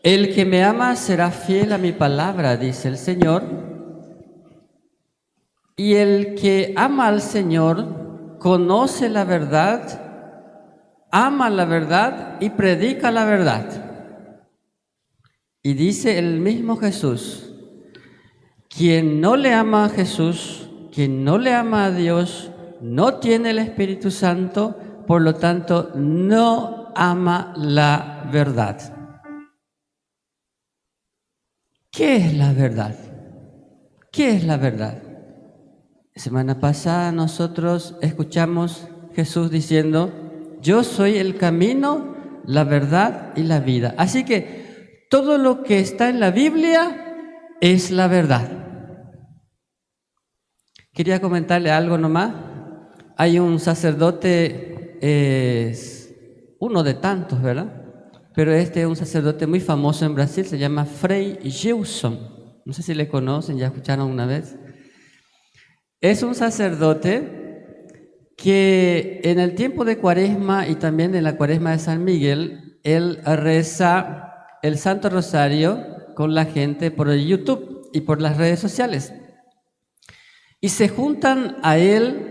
El que me ama será fiel a mi palabra, dice el Señor. Y el que ama al Señor conoce la verdad, ama la verdad y predica la verdad. Y dice el mismo Jesús, quien no le ama a Jesús, quien no le ama a Dios, no tiene el Espíritu Santo, por lo tanto no ama la verdad. ¿Qué es la verdad? ¿Qué es la verdad? Semana pasada nosotros escuchamos Jesús diciendo, yo soy el camino, la verdad y la vida. Así que todo lo que está en la Biblia es la verdad. Quería comentarle algo nomás. Hay un sacerdote, es uno de tantos, ¿verdad? Pero este es un sacerdote muy famoso en Brasil, se llama Frei Gilson. No sé si le conocen, ya escucharon una vez. Es un sacerdote que en el tiempo de Cuaresma y también en la Cuaresma de San Miguel, él reza el Santo Rosario con la gente por el YouTube y por las redes sociales. Y se juntan a él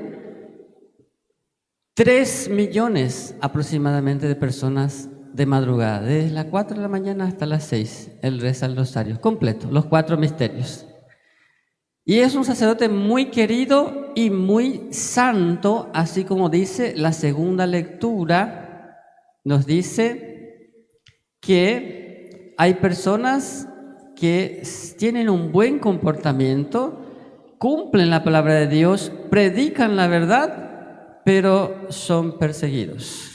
3 millones aproximadamente de personas de madrugada, desde las 4 de la mañana hasta las 6, él reza el rosario completo, los 4 misterios. Y es un sacerdote muy querido y muy santo, así como dice la segunda lectura, nos dice que hay personas que tienen un buen comportamiento, cumplen la palabra de Dios, predican la verdad, pero son perseguidos.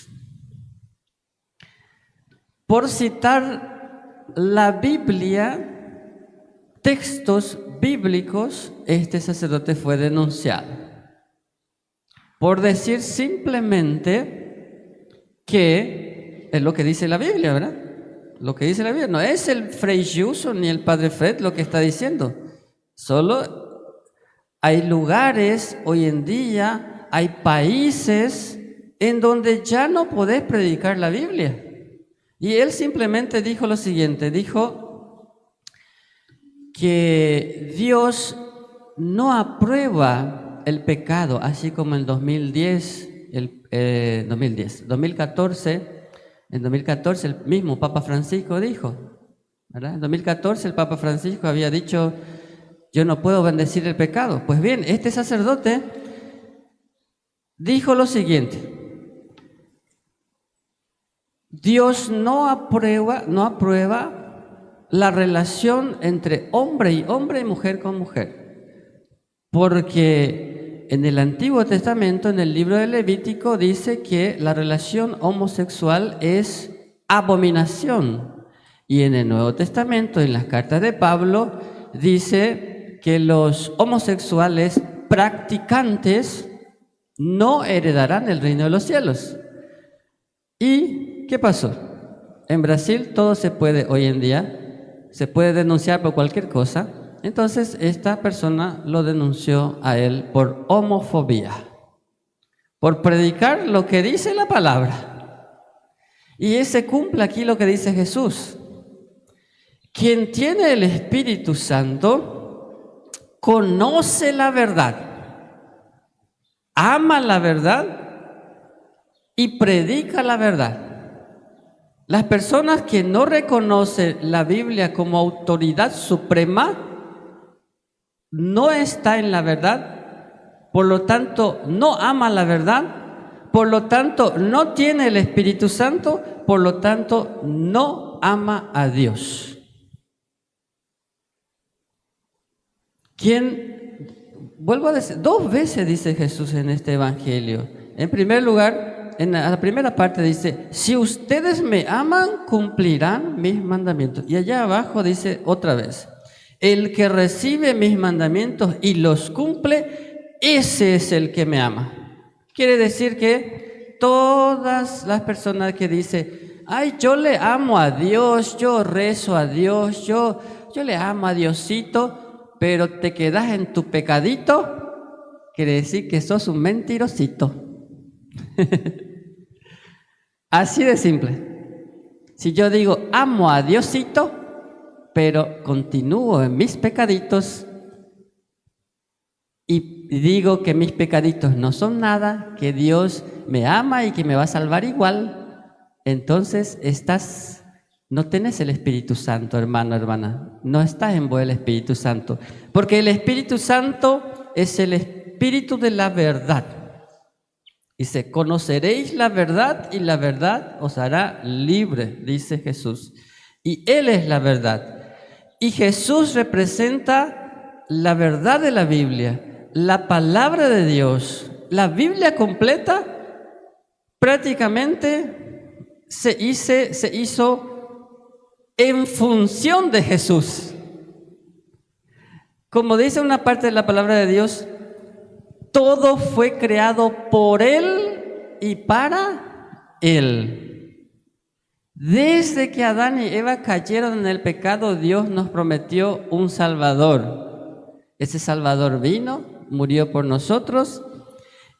Por citar la Biblia, textos bíblicos, este sacerdote fue denunciado por decir simplemente que es lo que dice la Biblia, ¿verdad? Lo que dice la Biblia, no es el Frei Gilson ni el Padre Fred lo que está diciendo, solo hay lugares hoy en día, hay países en donde ya no podés predicar la Biblia. Y él simplemente dijo lo siguiente, dijo que Dios no aprueba el pecado, así como en 2014, en 2014 el mismo Papa Francisco dijo, ¿verdad? En 2014 el Papa Francisco había dicho, yo no puedo bendecir el pecado. Pues bien, este sacerdote dijo lo siguiente, Dios no aprueba la relación entre hombre y mujer con mujer, porque en el Antiguo Testamento, en el libro de Levítico, dice que la relación homosexual es abominación, y en el Nuevo Testamento, en las cartas de Pablo, dice que los homosexuales practicantes no heredarán el reino de los cielos. ¿Y qué pasó? En Brasil todo se puede hoy en día, se puede denunciar por cualquier cosa. Entonces esta persona lo denunció a él por homofobia, por predicar lo que dice la palabra. Y se cumple aquí lo que dice Jesús. Quien tiene el Espíritu Santo conoce la verdad, ama la verdad y predica la verdad. Las personas que no reconocen la Biblia como autoridad suprema no está en la verdad, por lo tanto no ama la verdad, por lo tanto no tiene el Espíritu Santo, por lo tanto no ama a Dios. Vuelvo a decir, 2 veces dice Jesús en este evangelio. En primer lugar, en la primera parte dice, si ustedes me aman, cumplirán mis mandamientos. Y allá abajo dice otra vez, el que recibe mis mandamientos y los cumple, ese es el que me ama. Quiere decir que todas las personas que dicen, ay, yo le amo a Dios, yo rezo a Dios, yo le amo a Diosito, pero te quedas en tu pecadito, quiere decir que sos un mentirosito. Así de simple. Si yo digo, amo a Diosito, pero continúo en mis pecaditos y digo que mis pecaditos no son nada, que Dios me ama y que me va a salvar igual, entonces no tenés el Espíritu Santo, hermano, hermana. No estás en vos el Espíritu Santo, porque el Espíritu Santo es el Espíritu de la verdad. Dice, conoceréis la verdad y la verdad os hará libre, dice Jesús. Y Él es la verdad. Y Jesús representa la verdad de la Biblia, la palabra de Dios. La Biblia completa prácticamente se hizo en función de Jesús. Como dice una parte de la palabra de Dios, todo fue creado por Él y para Él. Desde que Adán y Eva cayeron en el pecado, Dios nos prometió un Salvador. Ese Salvador vino, murió por nosotros,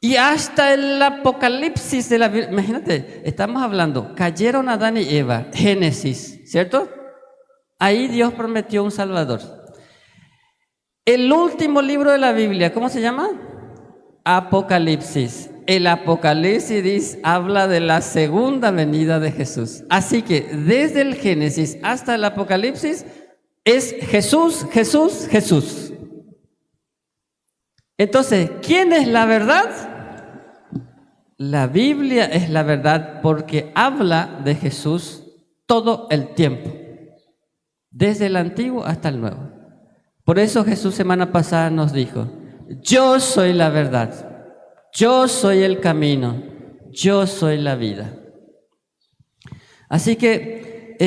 y hasta el Apocalipsis de la Biblia, imagínate, estamos hablando, cayeron Adán y Eva, Génesis, ¿cierto? Ahí Dios prometió un Salvador. El último libro de la Biblia, ¿cómo se llama? Apocalipsis. El Apocalipsis habla de la segunda venida de Jesús. Así que desde el Génesis hasta el Apocalipsis es Jesús, Jesús, Jesús. Entonces, ¿quién es la verdad? La Biblia es la verdad porque habla de Jesús todo el tiempo, desde el Antiguo hasta el Nuevo. Por eso Jesús semana pasada nos dijo, yo soy la verdad, yo soy el camino, yo soy la vida. Así que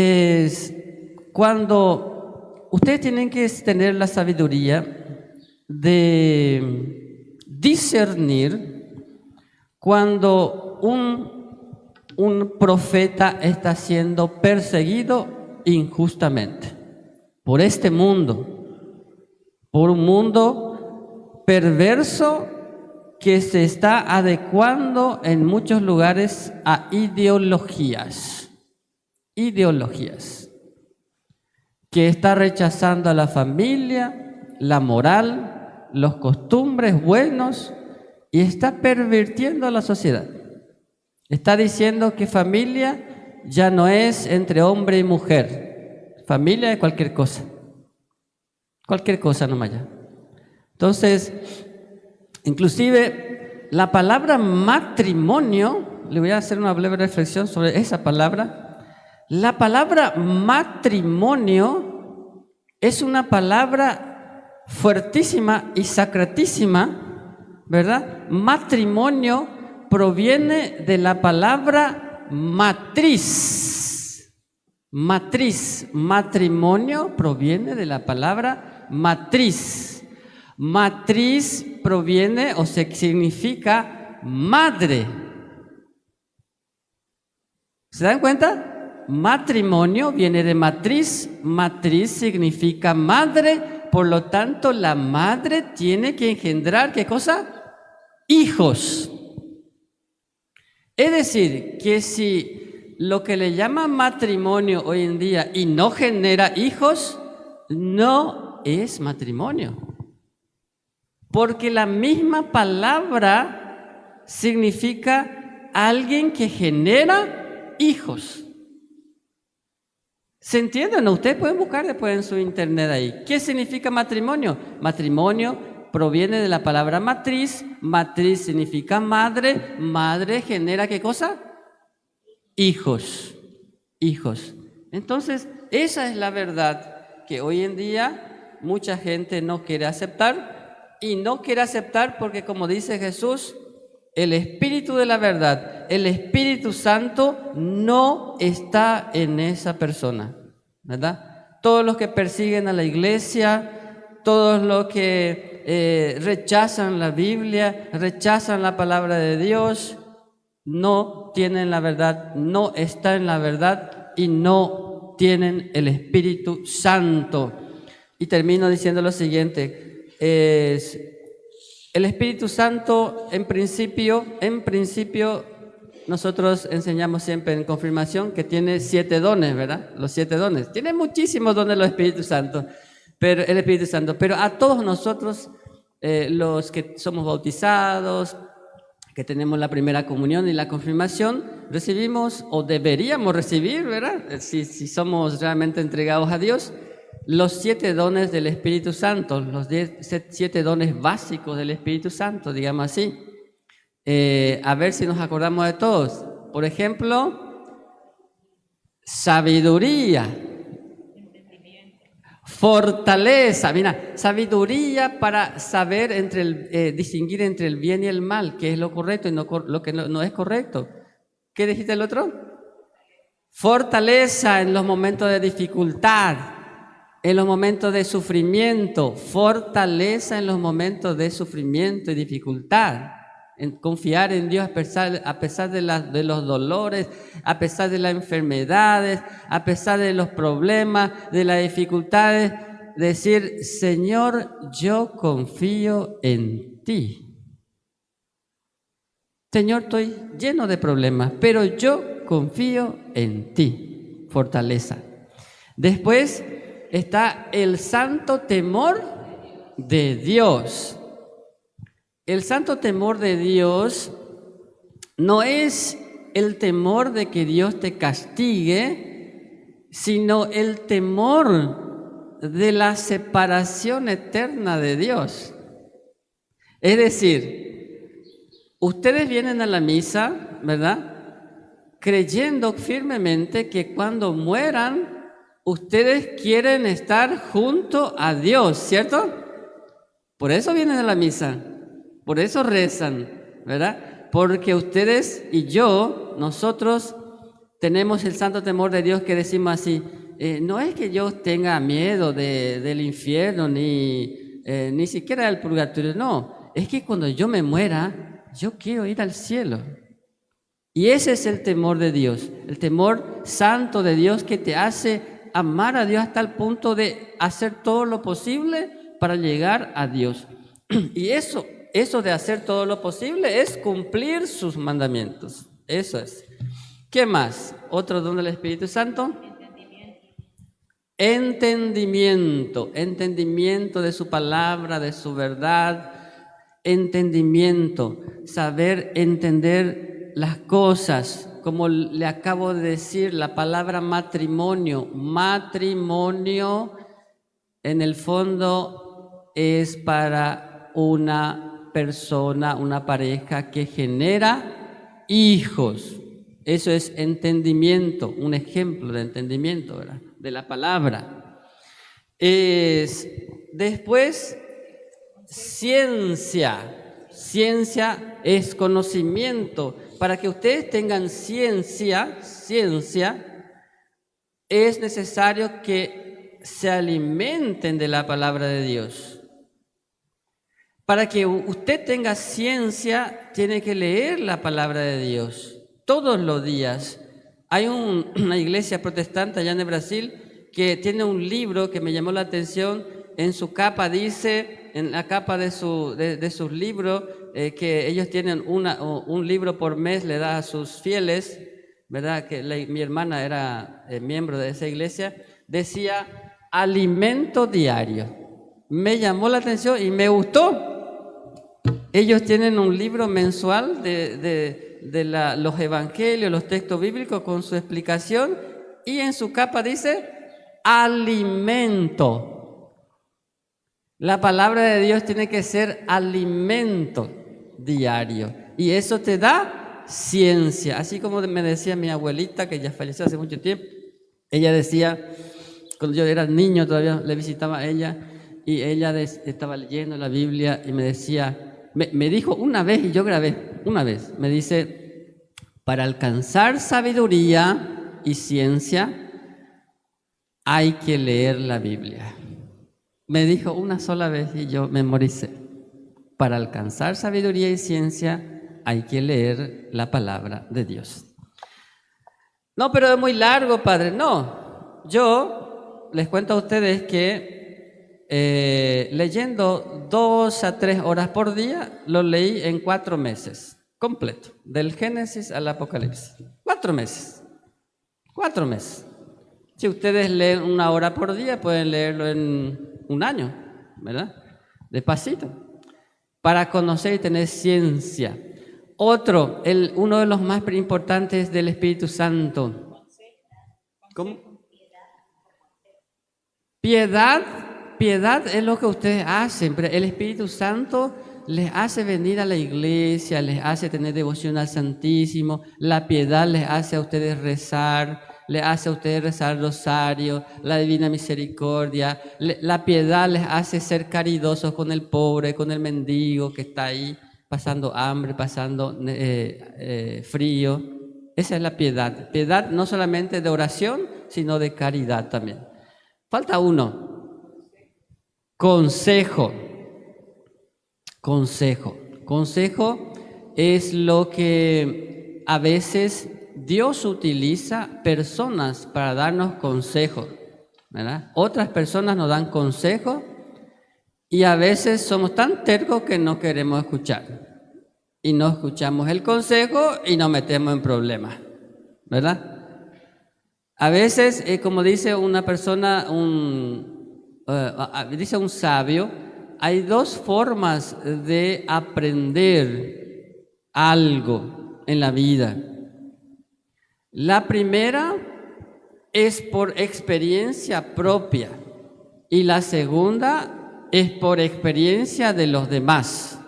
cuando ustedes tienen que tener la sabiduría de discernir cuando un profeta está siendo perseguido injustamente por este mundo, por un mundo perverso que se está adecuando en muchos lugares a ideologías, que está rechazando a la familia, la moral, los costumbres buenos y está pervirtiendo a la sociedad. Está diciendo que familia ya no es entre hombre y mujer, familia es cualquier cosa nomás ya. Entonces, inclusive la palabra matrimonio, le voy a hacer una breve reflexión sobre esa palabra. La palabra matrimonio es una palabra fuertísima y sacratísima, ¿verdad? Matrimonio proviene de la palabra matriz. Matrimonio proviene de la palabra matriz. Matriz proviene o significa madre. ¿Se dan cuenta? Matrimonio viene de matriz. Matriz significa madre. Por lo tanto, la madre tiene que engendrar, ¿qué cosa? Hijos. Es decir, que si lo que le llaman matrimonio hoy en día y no genera hijos, no es matrimonio. Porque la misma palabra significa alguien que genera hijos. ¿Se entiende? ¿No? Ustedes pueden buscar después en su internet ahí. ¿Qué significa matrimonio? Matrimonio proviene de la palabra matriz. Matriz significa madre. Madre genera ¿qué cosa? Hijos. Entonces, esa es la verdad que hoy en día mucha gente no quiere aceptar. Y no quiere aceptar porque, como dice Jesús, el Espíritu de la verdad, el Espíritu Santo no está en esa persona, ¿verdad? Todos los que persiguen a la iglesia, todos los que rechazan la Biblia, rechazan la palabra de Dios, no tienen la verdad, no están en la verdad y no tienen el Espíritu Santo. Y termino diciendo lo siguiente. El Espíritu Santo en principio nosotros enseñamos siempre en confirmación que tiene 7 dones, ¿verdad? Los 7 dones. Tiene muchísimos dones el Espíritu Santo, pero a todos nosotros, los que somos bautizados, que tenemos la primera comunión y la confirmación, recibimos o deberíamos recibir, ¿verdad? Si somos realmente entregados a Dios, los 7 dones del Espíritu Santo, los 7 dones básicos del Espíritu Santo, digamos así. A ver si nos acordamos de todos. Por ejemplo, sabiduría, fortaleza, mira, sabiduría para saber distinguir entre el bien y el mal, qué es lo correcto y lo que no es correcto. ¿Qué dijiste el otro? Fortaleza en los momentos de dificultad, en los momentos de sufrimiento, fortaleza en los momentos de sufrimiento y dificultad. En confiar en Dios a pesar de los dolores, a pesar de las enfermedades, a pesar de los problemas, de las dificultades, decir, Señor, yo confío en ti. Señor, estoy lleno de problemas, pero yo confío en ti. Fortaleza. Después está el santo temor de Dios. El santo temor de Dios no es el temor de que Dios te castigue, sino el temor de la separación eterna de Dios. Es decir, ustedes vienen a la misa, ¿verdad? Creyendo firmemente que cuando mueran, ustedes quieren estar junto a Dios, ¿cierto? Por eso vienen a la misa. Por eso rezan, ¿verdad? Porque ustedes y yo, nosotros tenemos el santo temor de Dios que decimos así, no es que yo tenga miedo del infierno ni siquiera del purgatorio, no, es que cuando yo me muera, yo quiero ir al cielo. Y ese es el temor de Dios, el temor santo de Dios que te hace amar a Dios hasta el punto de hacer todo lo posible para llegar a Dios. Y eso de hacer todo lo posible es cumplir sus mandamientos. Eso es. ¿Qué más? Otro don del Espíritu Santo. Entendimiento de su palabra, de su verdad. Entendimiento, saber entender las cosas. Como le acabo de decir, la palabra matrimonio. Matrimonio, en el fondo, es para una persona, una pareja que genera hijos. Eso es entendimiento, un ejemplo de entendimiento, ¿verdad? De la palabra. Después, ciencia. Ciencia es conocimiento. Para que ustedes tengan ciencia, es necesario que se alimenten de la palabra de Dios. Para que usted tenga ciencia, tiene que leer la palabra de Dios todos los días. Hay una iglesia protestante allá en Brasil que tiene un libro que me llamó la atención. En su capa dice, en la capa de sus libros, que ellos tienen un libro por mes, le da a sus fieles, ¿verdad? Que mi hermana era miembro de esa iglesia, decía alimento diario. Me llamó la atención y me gustó. Ellos tienen un libro mensual de los evangelios, los textos bíblicos con su explicación, y en su capa dice alimento. La palabra de Dios tiene que ser alimento diario, y eso te da ciencia. Así como me decía mi abuelita, que ya falleció hace mucho tiempo, ella decía, cuando yo era niño todavía le visitaba a ella, y ella estaba leyendo la Biblia y me decía, me dijo una vez, y yo grabé, una vez, me dice, para alcanzar sabiduría y ciencia hay que leer la Biblia. Me dijo una sola vez y yo memoricé. Para alcanzar sabiduría y ciencia hay que leer la palabra de Dios. No, pero es muy largo, padre. No, yo les cuento a ustedes que leyendo 2 a 3 horas por día, lo leí en 4 meses. completo, del Génesis al Apocalipsis. 4 meses. 4 meses. Si ustedes leen 1 hora por día, pueden leerlo en 1 año, ¿verdad? Despacito, para conocer y tener ciencia. Otro, uno de los más importantes del Espíritu Santo. ¿Cómo? Piedad es lo que ustedes hacen, pero el Espíritu Santo les hace venir a la iglesia, les hace tener devoción al Santísimo. La piedad les hace a ustedes rezar, les hace a ustedes rezar el rosario, la divina misericordia. La piedad les hace ser caridosos con el pobre, con el mendigo que está ahí pasando hambre, pasando frío. Esa es la piedad. Piedad no solamente de oración, sino de caridad también. Falta uno. Consejo. Consejo es lo que a veces Dios utiliza personas para darnos consejos, ¿verdad? Otras personas nos dan consejos y a veces somos tan tercos que no queremos escuchar. Y no escuchamos el consejo y nos metemos en problemas, ¿verdad? A veces, como dice una persona, dice un sabio, hay 2 formas de aprender algo en la vida. La primera es por experiencia propia y la segunda es por experiencia de los demás.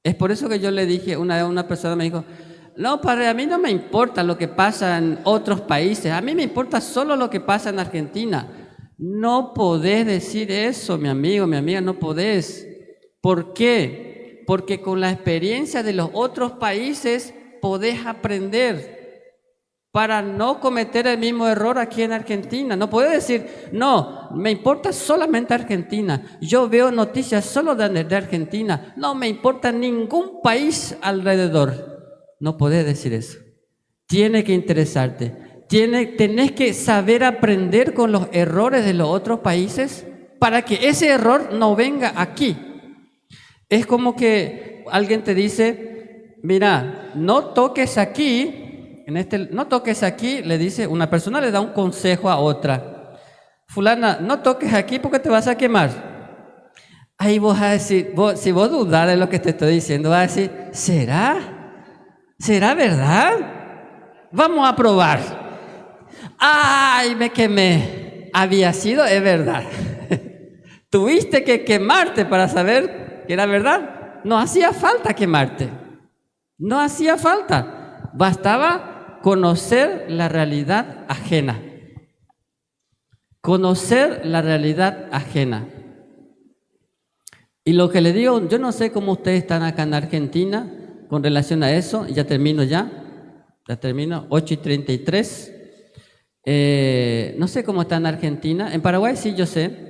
Es por eso que yo le dije, una vez una persona me dijo, no, padre, a mí no me importa lo que pasa en otros países, a mí me importa solo lo que pasa en Argentina. No podés decir eso, mi amigo, mi amiga, no podés. ¿Por qué? Porque con la experiencia de los otros países podés aprender para no cometer el mismo error aquí en Argentina. No podés decir, no, me importa solamente Argentina. Yo veo noticias solo de Argentina. No me importa ningún país alrededor. No podés decir eso. Tiene que interesarte. Tenés que saber aprender con los errores de los otros países para que ese error no venga aquí. Es como que alguien te dice, mira, no toques aquí, no toques aquí, le dice, una persona le da un consejo a otra. Fulana, no toques aquí porque te vas a quemar. Ahí vos vas a decir, si vos dudás de lo que te estoy diciendo, vas a decir, ¿será verdad? Vamos a probar. ¡Ay, me quemé! Había sido, es verdad. Tuviste que quemarte para saber que era verdad. No hacía falta quemarte. No hacía falta. Bastaba conocer la realidad ajena. Conocer la realidad ajena. Y lo que le digo, yo no sé cómo ustedes están acá en Argentina con relación a eso. Ya termino, 8:33. No sé cómo está en Argentina. En Paraguay sí, yo sé.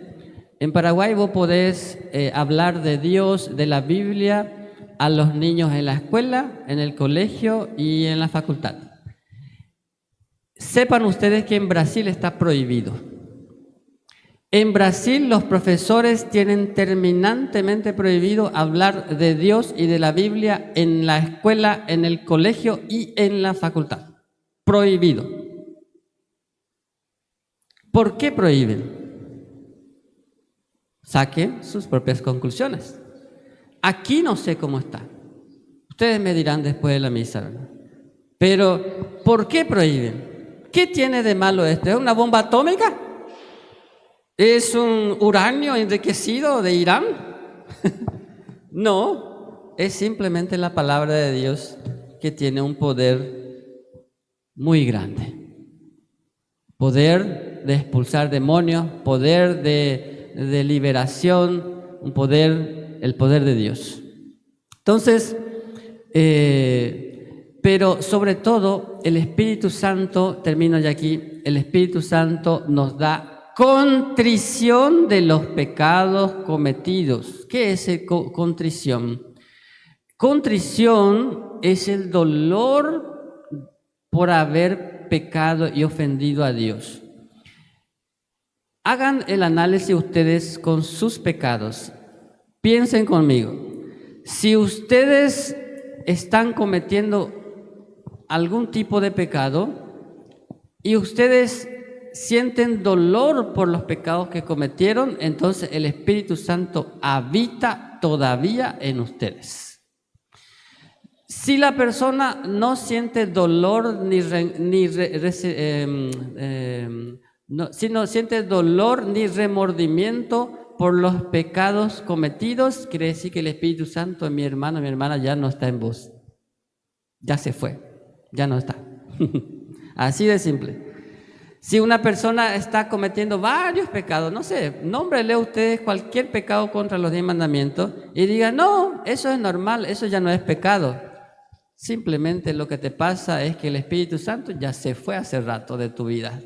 En Paraguay vos podés hablar de Dios, de la Biblia, a los niños en la escuela, en el colegio y en la facultad. Sepan ustedes que en Brasil está prohibido. En Brasil los profesores tienen terminantemente prohibido hablar de Dios y de la Biblia en la escuela, en el colegio y en la facultad. Prohibido. ¿Por qué prohíben? Saquen sus propias conclusiones. Aquí no sé cómo está. Ustedes me dirán después de la misa, ¿verdad? Pero, ¿por qué prohíben? ¿Qué tiene de malo esto? ¿Es una bomba atómica? ¿Es un uranio enriquecido de Irán? No, es simplemente la palabra de Dios que tiene un poder muy grande. Poder de expulsar demonios, poder de liberación, el poder de Dios. Entonces, pero sobre todo el Espíritu Santo, termino ya aquí, el Espíritu Santo nos da contrición de los pecados cometidos. ¿Qué es contrición? Contrición es el dolor por haber pecado y ofendido a Dios. Hagan el análisis ustedes con sus pecados. Piensen conmigo. Si ustedes están cometiendo algún tipo de pecado y ustedes sienten dolor por los pecados que cometieron, entonces el Espíritu Santo habita todavía en ustedes. Si la persona no siente dolor si no siente dolor ni remordimiento por los pecados cometidos, quiere decir que el Espíritu Santo, mi hermano, mi hermana, ya no está en vos. Ya se fue, ya no está. Así de simple. Si una persona está cometiendo varios pecados, no sé, nómbrele a ustedes cualquier pecado contra los 10 mandamientos y digan, no, eso es normal, eso ya no es pecado. Simplemente lo que te pasa es que el Espíritu Santo ya se fue hace rato de tu vida.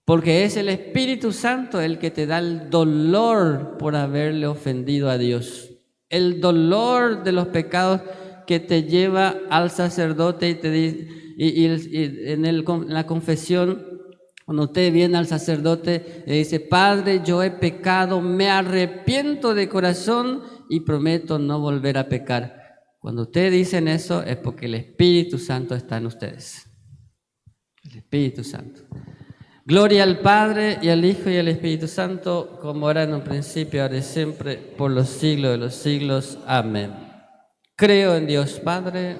Porque es el Espíritu Santo el que te da el dolor por haberle ofendido a Dios. El dolor de los pecados que te lleva al sacerdote y te dice, en la confesión, cuando usted viene al sacerdote y dice, Padre, yo he pecado, me arrepiento de corazón y prometo no volver a pecar. Cuando ustedes dicen eso es porque el Espíritu Santo está en ustedes. El Espíritu Santo. Gloria al Padre y al Hijo y al Espíritu Santo, como era en un principio, ahora y siempre, por los siglos de los siglos. Amén. Creo en Dios Padre,